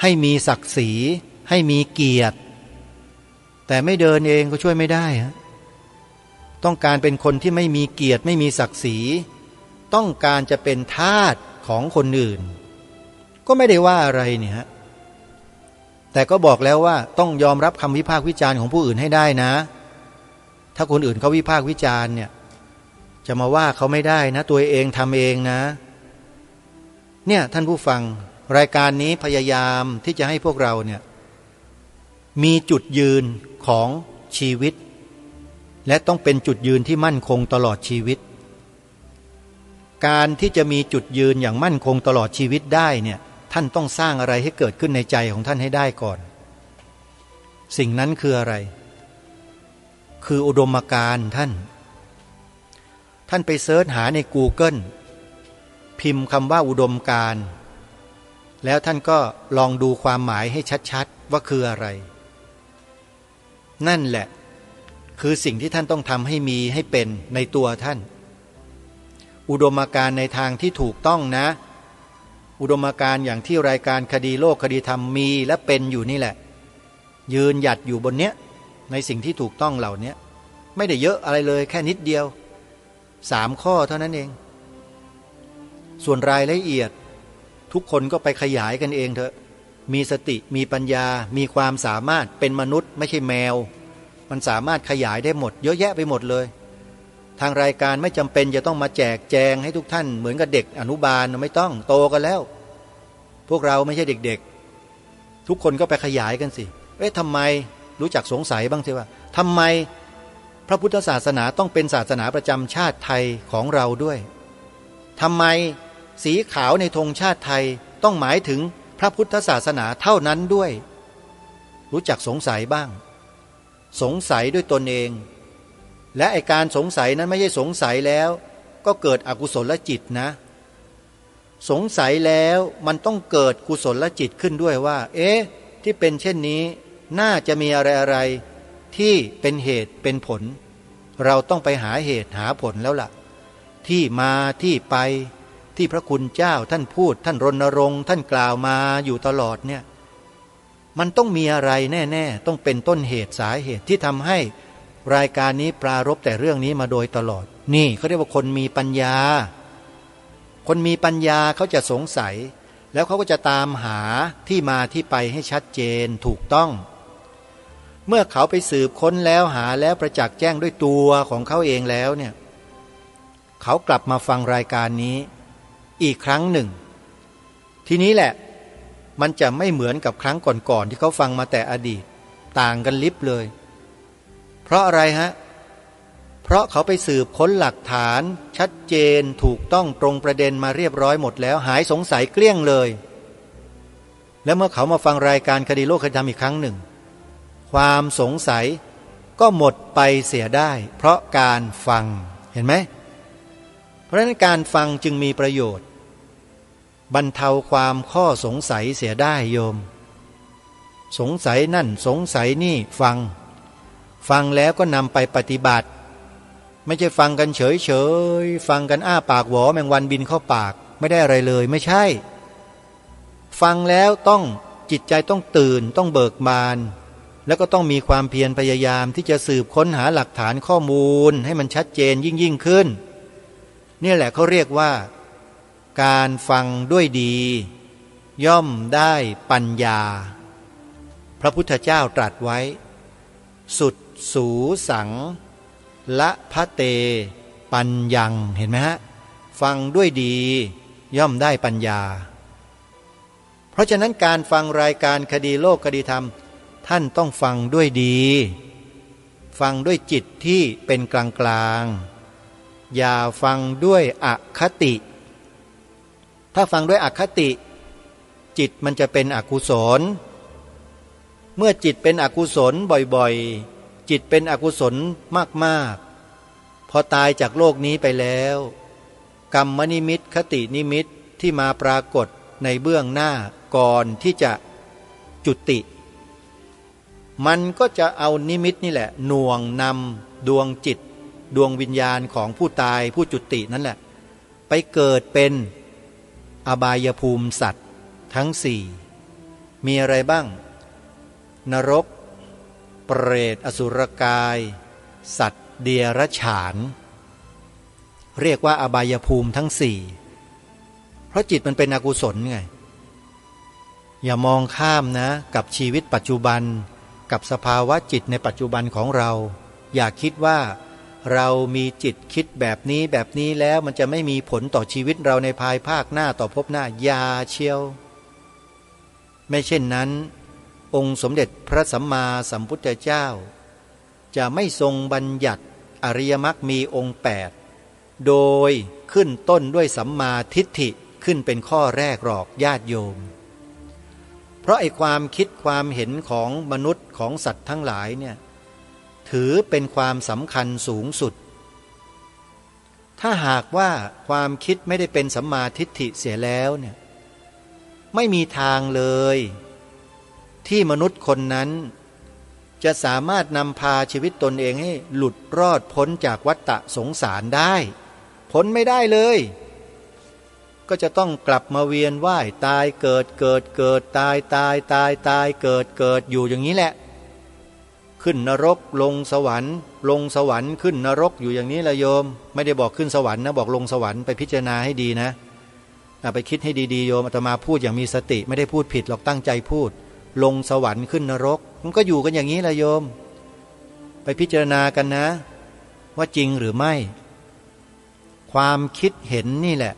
ให้มีศักดิ์ศรีให้มีเกียรติแต่ไม่เดินเองก็ช่วยไม่ได้ฮะต้องการเป็นคนที่ไม่มีเกียรติไม่มีศักดิ์ศรีต้องการจะเป็นทาสของคนอื่นก็ไม่ได้ว่าอะไรเนี่ยฮะแต่ก็บอกแล้วว่าต้องยอมรับคำวิพากษ์วิจารณ์ของผู้อื่นให้ได้นะถ้าคนอื่นเขาวิพากษ์วิจารณ์เนี่ยจะมาว่าเขาไม่ได้นะตัวเองทำเองนะเนี่ยท่านผู้ฟังรายการนี้พยายามที่จะให้พวกเราเนี่ยมีจุดยืนของชีวิตและต้องเป็นจุดยืนที่มั่นคงตลอดชีวิตการที่จะมีจุดยืนอย่างมั่นคงตลอดชีวิตได้เนี่ยท่านต้องสร้างอะไรให้เกิดขึ้นในใจของท่านให้ได้ก่อนสิ่งนั้นคืออะไรคืออุดมการณ์ท่านไปเสิร์ชหาใน Google พิมพ์คำว่าอุดมการณ์แล้วท่านก็ลองดูความหมายให้ชัดๆว่าคืออะไรนั่นแหละคือสิ่งที่ท่านต้องทำให้มีให้เป็นในตัวท่านอุดมการณ์ในทางที่ถูกต้องนะอุดมการณ์อย่างที่รายการคดีโลกคดีธรรมมีและเป็นอยู่นี่แหละยืนหยัดอยู่บนเนี้ยในสิ่งที่ถูกต้องเหล่านี้ไม่ได้เยอะอะไรเลยแค่นิดเดียว3 ข้อเท่านั้นเองส่วนรายละเอียดทุกคนก็ไปขยายกันเองเถอะมีสติมีปัญญามีความสามารถเป็นมนุษย์ไม่ใช่แมวมันสามารถขยายได้หมดเยอะแยะไปหมดเลยทางรายการไม่จำเป็นจะต้องมาแจกแจงให้ทุกท่านเหมือนกับเด็กอนุบาลไม่ต้องโตกันแล้วพวกเราไม่ใช่เด็กๆทุกคนก็ไปขยายกันสิทำไมรู้จักสงสัยบ้างสิว่าทำไมพระพุทธศาสนาต้องเป็นศาสนาประจำชาติไทยของเราด้วยทำไมสีขาวในธงชาติไทยต้องหมายถึงพระพุทธศาสนาเท่านั้นด้วยรู้จักสงสัยบ้างสงสัยด้วยตนเองและไอการสงสัยนั้นไม่ใช่สงสัยแล้วก็เกิดอกุศลจิตนะสงสัยแล้วมันต้องเกิดกุศลจิตขึ้นด้วยว่าที่เป็นเช่นนี้น่าจะมีอะไรที่เป็นเหตุเป็นผลเราต้องไปหาเหตุหาผลแล้วล่ะที่มาที่ไปที่พระคุณเจ้าท่านพูดท่านรณรงค์ท่านกล่าวมาอยู่ตลอดเนี่ยมันต้องมีอะไรแน่ๆต้องเป็นต้นเหตุสาเหตุที่ทำให้รายการนี้ปรารภแต่เรื่องนี้มาโดยตลอดนี่เขาเรียกว่าคนมีปัญญาคนมีปัญญาเขาจะสงสัยแล้วเขาก็จะตามหาที่มาที่ไปให้ชัดเจนถูกต้องเมื่อเขาไปสืบค้นแล้วหาแล้วประจักษ์แจ้งด้วยตัวของเขาเองแล้วเนี่ยเขากลับมาฟังรายการนี้อีกครั้งหนึ่งทีนี้แหละมันจะไม่เหมือนกับครั้งก่อนๆที่เขาฟังมาแต่อดีตต่างกันลิบเลยเพราะอะไรฮะเพราะเขาไปสืบค้นหลักฐานชัดเจนถูกต้องตรงประเด็นมาเรียบร้อยหมดแล้วหายสงสัยเกลี้ยงเลยแล้วเมื่อเขามาฟังรายการคดีโลกคดีธรรมอีกครั้งหนึ่งความสงสัยก็หมดไปเสียได้เพราะการฟังเห็นไหมเพราะฉะนั้นการฟังจึงมีประโยชน์บรรเทาความข้อสงสัยเสียได้โยมสงสัยนั่นสงสัยนี่ ฟังแล้วก็นำไปปฏิบัติไม่ใช่ฟังกันเฉยๆฟังกันอ้าปากหวอแมงวันบินเข้าปากไม่ได้อะไรเลยไม่ใช่ฟังแล้วต้องจิตใจต้องตื่นต้องเบิกบานแล้วก็ต้องมีความเพียรพยายามที่จะสืบค้นหาหลักฐานข้อมูลให้มันชัดเจนยิ่งขึ้นนี่แหละเขาเรียกว่าการฟังด้วยดีย่อมได้ปัญญาพระพุทธเจ้าตรัสไว้สุดสูสังละพะเตปัญญังเห็นไหมฮะฟังด้วยดีย่อมได้ปัญญาเพราะฉะนั้นการฟังรายการคดีโลกคดีธรรมท่านต้องฟังด้วยดีฟังด้วยจิตที่เป็นกลางๆอย่าฟังด้วยอคติถ้าฟังด้วยอคติจิตมันจะเป็นอกุศลเมื่อจิตเป็นอกุศลบ่อยๆจิตเป็นอกุศลมากๆพอตายจากโลกนี้ไปแล้วกรรมนิมิตคตินิมิตที่มาปรากฏในเบื้องหน้าก่อนที่จะจุติมันก็จะเอานิมิตนี่แหละหน่วงนำดวงจิตดวงวิญญาณของผู้ตายผู้จุตินั่นแหละไปเกิดเป็นอบายภูมิสัตว์ทั้งสี่มีอะไรบ้างนรกเปรตอสุรกายสัตว์เดรัจฉานเรียกว่าอบายภูมิทั้งสี่เพราะจิตมันเป็นอกุศลไงอย่ามองข้ามนะกับชีวิตปัจจุบันกับสภาวะจิตในปัจจุบันของเราอย่าคิดว่าเรามีจิตคิดแบบนี้แล้วมันจะไม่มีผลต่อชีวิตเราในภายภาคหน้าต่อภพหน้าอย่าเชียวไม่เช่นนั้นองค์สมเด็จพระสัมมาสัมพุทธเจ้าจะไม่ทรงบัญญัติอริยมรรคมีองค์8โดยขึ้นต้นด้วยสัมมาทิฏฐิขึ้นเป็นข้อแรกหรอกญาติโยมเพราะไอ้ความคิดความเห็นของมนุษย์ของสัตว์ทั้งหลายเนี่ยถือเป็นความสำคัญสูงสุดถ้าหากว่าความคิดไม่ได้เป็นสัมมาทิฏฐิเสียแล้วเนี่ยไม่มีทางเลยที่มนุษย์คนนั้นจะสามารถนำพาชีวิตตนเองให้หลุดรอดพ้นจากวัฏฏะสงสารได้พ้นไม่ได้เลยก็จะต้องกลับมาเวียนว่ายตายเกิดตายเกิดอยู่อย่างนี้แหละขึ้นนรกลงสวรรค์ขึ้นนรกอยู่อย่างนี้ละโยมไม่ได้บอกขึ้นสวรรค์นะบอกลงสวรรค์ไปพิจารณาให้ดีนะไปคิดให้ดีๆโยมอาตมาพูดอย่างมีสติไม่ได้พูดผิดหรอกตั้งใจพูดลงสวรรค์ขึ้นนรกมันก็อยู่กันอย่างนี้ละโยมไปพิจารณากันนะว่าจริงหรือไม่ความคิดเห็นนี่แหละ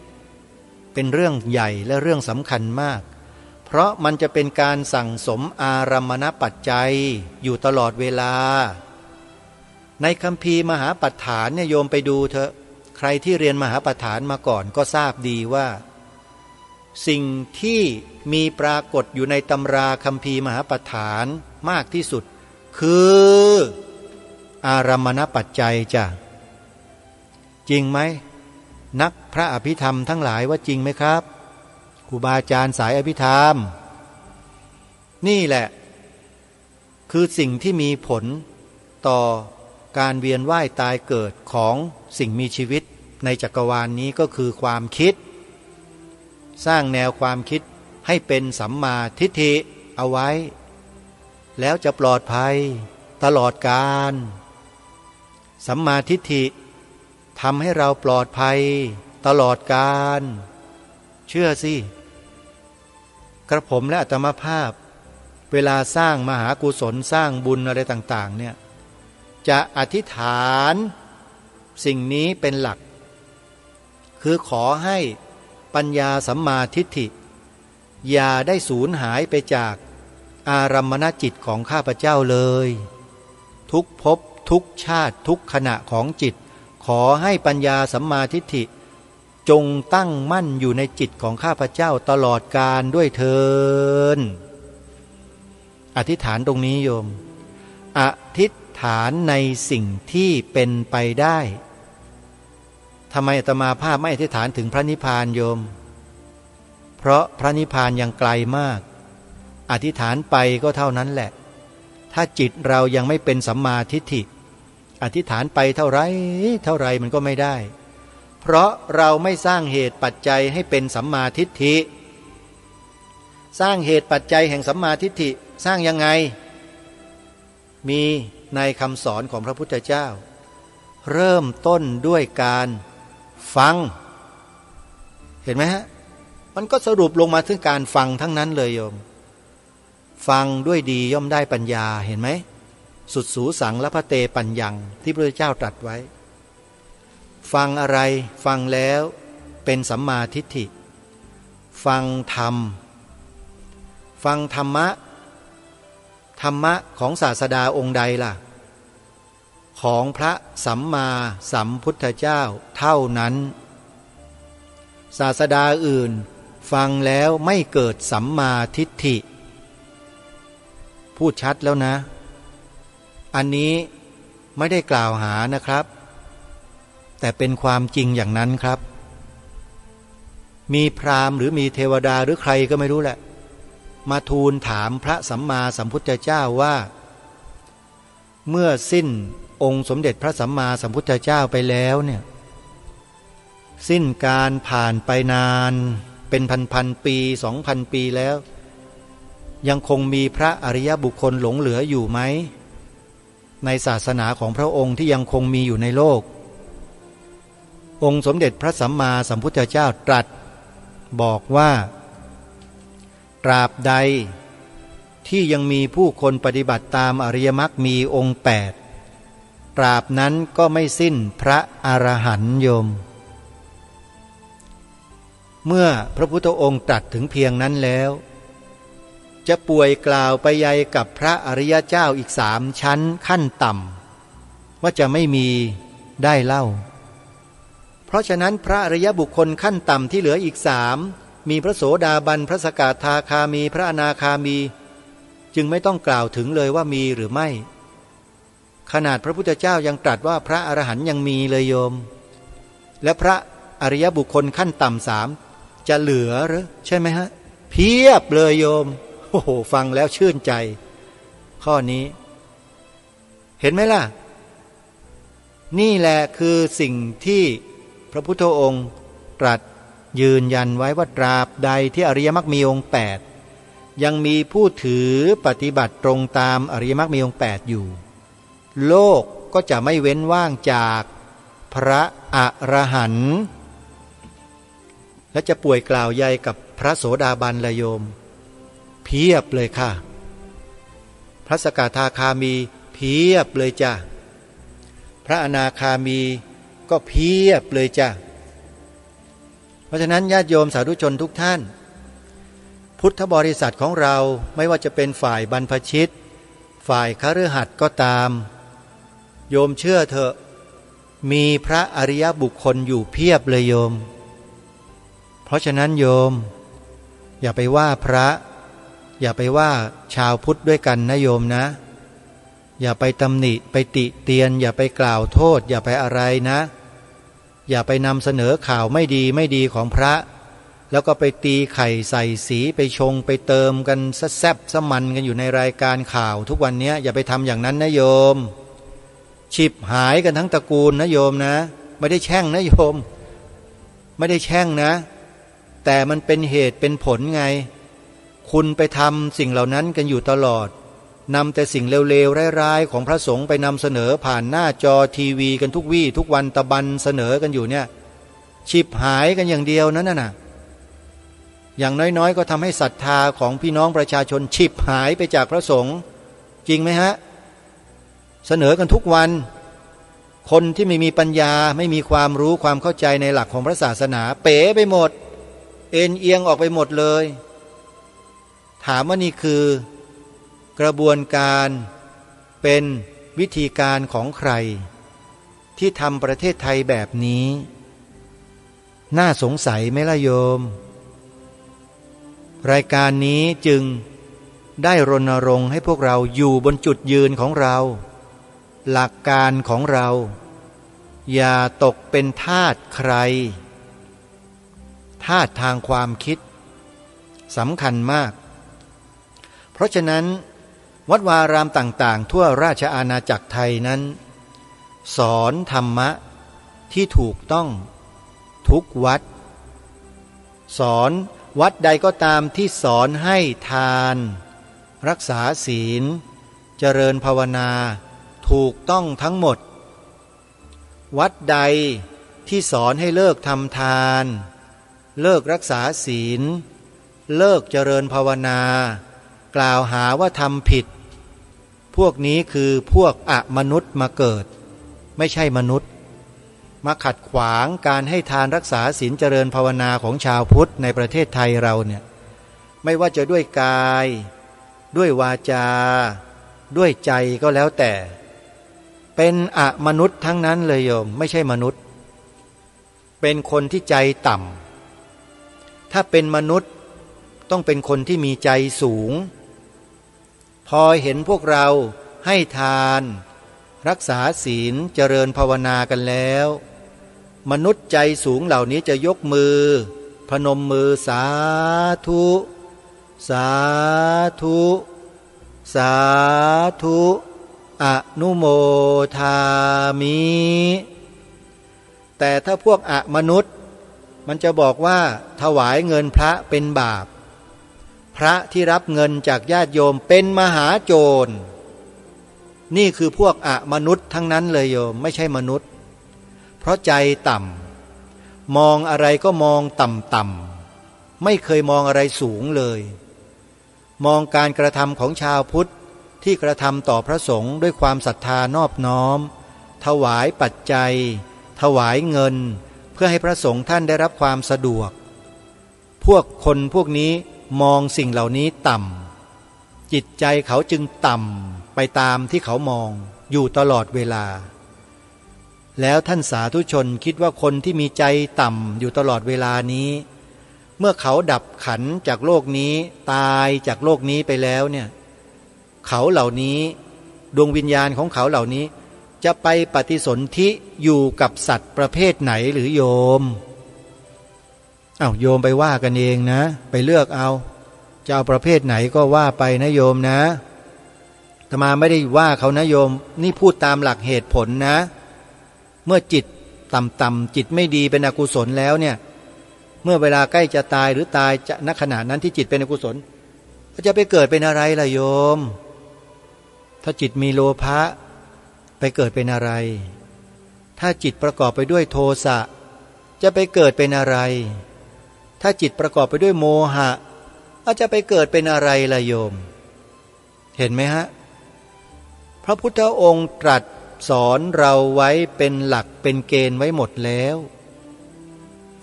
เป็นเรื่องใหญ่และเรื่องสำคัญมากเพราะมันจะเป็นการสั่งสมอารัมมณปัจจัยอยู่ตลอดเวลาในคัมภีร์มหาปัฏฐานเนี่ยโยมไปดูเถอะใครที่เรียนมหาปัฏฐานมาก่อนก็ทราบดีว่าสิ่งที่มีปรากฏอยู่ในตำราคัมภีร์มหาปัฏฐานมากที่สุดคืออารัมมณปัจจัยจ้ะจริงไหมนักพระอภิธรรมทั้งหลายว่าจริงไหมครับครูบาอาจารย์สายอภิธรรมนี่แหละคือสิ่งที่มีผลต่อการเวียนว่ายตายเกิดของสิ่งมีชีวิตในจักรวาลนี้ก็คือความคิดสร้างแนวความคิดให้เป็นสัมมาทิฏฐิเอาไว้แล้วจะปลอดภัยตลอดกาลสัมมาทิฏฐิทำให้เราปลอดภัยตลอดกาลเชื่อสิกระผมและอาตมาภาพเวลาสร้างมหากุศลสร้างบุญอะไรต่างๆเนี่ยจะอธิษฐานสิ่งนี้เป็นหลักคือขอให้ปัญญาสัมมาทิฏฐิอย่าได้สูญหายไปจากอารัมมณจิตของข้าพเจ้าเลยทุกภพทุกชาติทุกขณะของจิตขอให้ปัญญาสัมมาทิฏฐิจงตั้งมั่นอยู่ในจิตของข้าพเจ้าตลอดกาลด้วยเถิดอธิษฐานตรงนี้โยมอธิษฐานในสิ่งที่เป็นไปได้ทำไมอาตมาภาพไม่อธิษฐานถึงพระนิพพานโยมเพราะพระนิพพานยังไกลมากอธิษฐานไปก็เท่านั้นแหละ ถ้าจิตเรายังไม่เป็นสัมมาทิฏฐิอธิษฐานไปเท่าไรมันก็ไม่ได้เพราะเราไม่สร้างเหตุปัจจัยให้เป็นสัมมาทิฏฐิสร้างเหตุปัจจัยแห่งสัมมาทิฏฐิสร้างยังไงมีในคำสอนของพระพุทธเจ้าเริ่มต้นด้วยการฟังเห็นไหมฮะมันก็สรุปลงมาถึงการฟังทั้งนั้นเลยโยมฟังด้วยดีย่อมได้ปัญญาเห็นไหมสุดสูสังละพะเตปัญญังที่พระพุทธเจ้าตรัสไว้ฟังอะไรฟังแล้วเป็นสัมมาทิฏฐิฟังธรรมฟังธรรมะของศาสดาองค์ใดล่ะของพระสัมมาสัมพุทธเจ้าเท่านั้นศาสดาอื่นฟังแล้วไม่เกิดสัมมาทิฏฐิพูดชัดแล้วนะอันนี้ไม่ได้กล่าวหานะครับแต่เป็นความจริงอย่างนั้นครับมีพราหมณ์หรือมีเทวดาหรือใครก็ไม่รู้แหละมาทูลถามพระสัมมาสัมพุทธเจ้าว่าเมื่อสิ้นองค์สมเด็จพระสัมมาสัมพุทธเจ้าไปแล้วเนี่ยสิ้นการผ่านไปนานเป็นพันปี2,000 ปีแล้วยังคงมีพระอริยบุคคลหลงเหลืออยู่ไหมในศาสนาของพระองค์ที่ยังคงมีอยู่ในโลกองค์สมเด็จพระสัมมาสัมพุทธเจ้าตรัสบอกว่าตราบใดที่ยังมีผู้คนปฏิบัติตามอริยมรรคมีองค์8ตราบนั้นก็ไม่สิ้นพระอรหันต์โยมเมื่อพระพุทธองค์ตรัสถึงเพียงนั้นแล้วจะป่วยกล่าวไปยัยกับพระอริยเจ้าอีก3 ชั้นขั้นต่ำว่าจะไม่มีได้เล่าเพราะฉะนั้นพระอริยบุคคลขั้นต่ำที่เหลืออีก3มีพระโสดาบันพระสกทาคามีพระอนาคามีจึงไม่ต้องกล่าวถึงเลยว่ามีหรือไม่ขนาดพระพุทธเจ้ายังตรัสว่าพระอรหันต์ยังมีเลยโยมและพระอริยบุคคลขั้นต่ำ3จะเหลือหรือใช่ไหมฮะเพียบเลยโยมโอ้โหฟังแล้วชื่นใจข้อนี้เห็นไหมล่ะนี่แหละคือสิ่งที่พระพุทธองค์ตรัสยืนยันไว้ว่าตราบใดที่อริยมรรคมีองค์8ยังมีผู้ถือปฏิบัติตรงตามอริยมรรคมีองค์8อยู่โลกก็จะไม่เว้นว่างจากพระอรหันต์และจะป่วยกล่าวใยกับพระโสดาบันละโยมเพียบเลยค่ะพระสกทาคามีเพียบเลยจ้ะพระอนาคามีก็เพียบเลยจ้ะเพราะฉะนั้นญาติโยมสาธุชนทุกท่านพุทธบริษัทของเราไม่ว่าจะเป็นฝ่ายบรรพชิตฝ่ายคฤหัสถ์ก็ตามโยมเชื่อเถอะมีพระอริยบุคคลอยู่เพียบเลยโยมเพราะฉะนั้นโยมอย่าไปว่าพระอย่าไปว่าชาวพุทธด้วยกันนะโยมนะอย่าไปตำหนิไปติเตียนอย่าไปกล่าวโทษอย่าไปอะไรนะอย่าไปนำเสนอข่าวไม่ดีของพระแล้วก็ไปตีไข่ใส่สีไปชงไปเติมกันแซ่บสมันกันอยู่ในรายการข่าวทุกวันนี้อย่าไปทำอย่างนั้นนะโยมฉิบหายกันทั้งตระกูลนะโยมนะไม่ได้แช่งนะโยมไม่ได้แช่งนะแต่มันเป็นเหตุเป็นผลไงคุณไปทำสิ่งเหล่านั้นกันอยู่ตลอดนำแต่สิ่งเลวๆร้ายๆของพระสงฆ์ไปนำเสนอผ่านหน้าจอทีวีกันทุกวี่ทุกวันตะบันเสนอกันอยู่เนี่ยฉิบหายกันอย่างเดียวนั้นน่ะอย่างน้อยๆก็ทำให้ศรัทธาของพี่น้องประชาชนฉิบหายไปจากพระสงฆ์จริงไหมฮะเสนอกันทุกวันคนที่ไม่มีปัญญาไม่มีความรู้ความเข้าใจในหลักของพระศาสนาเป๋ไปหมดเอ็นเอียงออกไปหมดเลยถามว่านี่คือกระบวนการเป็นวิธีการของใครที่ทำประเทศไทยแบบนี้น่าสงสัยไหมล่ะโยมรายการนี้จึงได้รณรงค์ให้พวกเราอยู่บนจุดยืนของเราหลักการของเราอย่าตกเป็นทาสใครทาสทางความคิดสำคัญมากเพราะฉะนั้น วัดวารามต่างๆทั่วราชอาณาจักรไทยนั้นสอนธรรมะที่ถูกต้องทุกวัดสอนวัดใดก็ตามที่สอนให้ทานรักษาศีลเจริญภาวนาถูกต้องทั้งหมดวัดใดที่สอนให้เลิกทำทานเลิกรักษาศีลเลิกเจริญภาวนากล่าวหาว่าทำผิดพวกนี้คือพวกอมนุษย์มาเกิดไม่ใช่มนุษย์มาขัดขวางการให้ทานรักษาศีลเจริญภาวนาของชาวพุทธในประเทศไทยเราเนี่ยไม่ว่าจะด้วยกายด้วยวาจาด้วยใจก็แล้วแต่เป็นอมนุษย์ทั้งนั้นเลยโยมไม่ใช่มนุษย์เป็นคนที่ใจต่ำถ้าเป็นมนุษย์ต้องเป็นคนที่มีใจสูงพอเห็นพวกเราให้ทานรักษาศีลเจริญภาวนากันแล้วมนุษย์ใจสูงเหล่านี้จะยกมือพนมมือสาธุสาธุสาธุอนุโมทามิแต่ถ้าพวกอมนุษย์มันจะบอกว่าถวายเงินพระเป็นบาปพระที่รับเงินจากญาติโยมเป็นมหาโจรนี่คือพวกอมนุษย์ทั้งนั้นเลยโยมไม่ใช่มนุษย์เพราะใจต่ำมองอะไรก็มองต่ำๆไม่เคยมองอะไรสูงเลยมองการกระทำของชาวพุทธที่กระทำต่อพระสงฆ์ด้วยความศรัทธานอบน้อมถวายปัจจัยถวายเงินเพื่อให้พระสงฆ์ท่านได้รับความสะดวกพวกคนพวกนี้มองสิ่งเหล่านี้ต่ำจิตใจเขาจึงต่ำไปตามที่เขามองอยู่ตลอดเวลาแล้วท่านสาธุชนคิดว่าคนที่มีใจต่ำอยู่ตลอดเวลานี้เมื่อเขาดับขันจากโลกนี้ตายจากโลกนี้ไปแล้วเนี่ยเขาเหล่านี้ดวงวิญญาณของเขาเหล่านี้จะไปปฏิสนธิอยู่กับสัตว์ประเภทไหนหรือโยมโยมไปว่ากันเองนะไปเลือกเอาจะเอาประเภทไหนก็ว่าไปนะโยมนะอาตมาไม่ได้ว่าเขานะโยมนี่พูดตามหลักเหตุผลนะเมื่อจิตต่ำๆจิตไม่ดีเป็นอกุศลแล้วเนี่ยเมื่อเวลาใกล้จะตายหรือตายจะณขณะนั้นที่จิตเป็นอกุศลจะไปเกิดเป็นอะไรล่ะโยมถ้าจิตมีโลภะไปเกิดเป็นอะไรถ้าจิตประกอบไปด้วยโทสะจะไปเกิดเป็นอะไรถ้าจิตประกอบไปด้วยโมหะจะไปเกิดเป็นอะไรล่ะโยมเห็นไหมฮะพระพุทธองค์ตรัสสอนเราไว้เป็นหลักเป็นเกณฑ์ไว้หมดแล้ว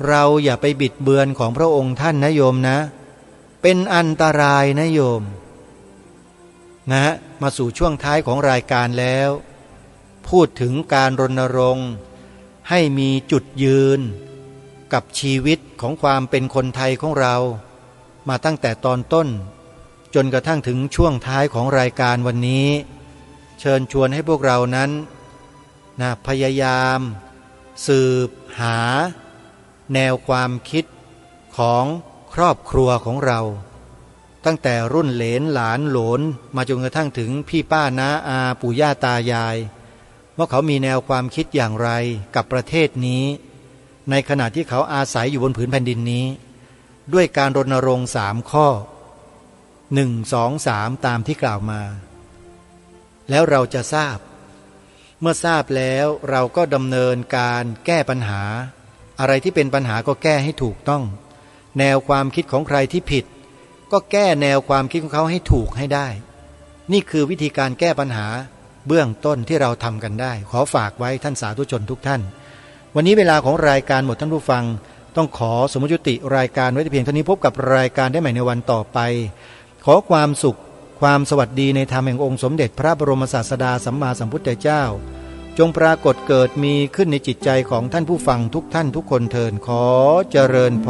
เราอย่าไปบิดเบือนของพระองค์ท่านนะโยมนะเป็นอันตรายนะโยมนะมาสู่ช่วงท้ายของรายการแล้วพูดถึงการรณรงค์ให้มีจุดยืนกับชีวิตของความเป็นคนไทยของเรามาตั้งแต่ตอนต้นจนกระทั่งถึงช่วงท้ายของรายการวันนี้เชิญชวนให้พวกเรานั้นพยายามสืบหาแนวความคิดของครอบครัวของเราตั้งแต่รุ่นเหลนหลานโหลนมาจนกระทั่งถึงพี่ป้าน้าอาปู่ย่าตายายว่าเขามีแนวความคิดอย่างไรกับประเทศนี้ในขณะที่เขาอาศัยอยู่บนผืนแผ่นดินนี้ด้วยการรณรงค์3 ข้อ1 2 3ตามที่กล่าวมาแล้วเราจะทราบเมื่อทราบแล้วเราก็ดำเนินการแก้ปัญหาอะไรที่เป็นปัญหาก็แก้ให้ถูกต้องแนวความคิดของใครที่ผิดก็แก้แนวความคิดของเขาให้ถูกให้ได้นี่คือวิธีการแก้ปัญหาเบื้องต้นที่เราทำกันได้ขอฝากไว้ท่านสาธุชนทุกท่านวันนี้เวลาของรายการหมดท่านผู้ฟังต้องขอสมมุติยุติรายการไว้แต่เพียงเท่านี้พบกับรายการได้ใหม่ในวันต่อไปขอความสุขความสวัสดีในธรรมแห่งองค์สมเด็จพระบรมศาสดาสัมมาสัมพุทธเจ้าจงปรากฏเกิดมีขึ้นในจิตใจของท่านผู้ฟังทุกท่านทุกคนเทินขอเจริญพร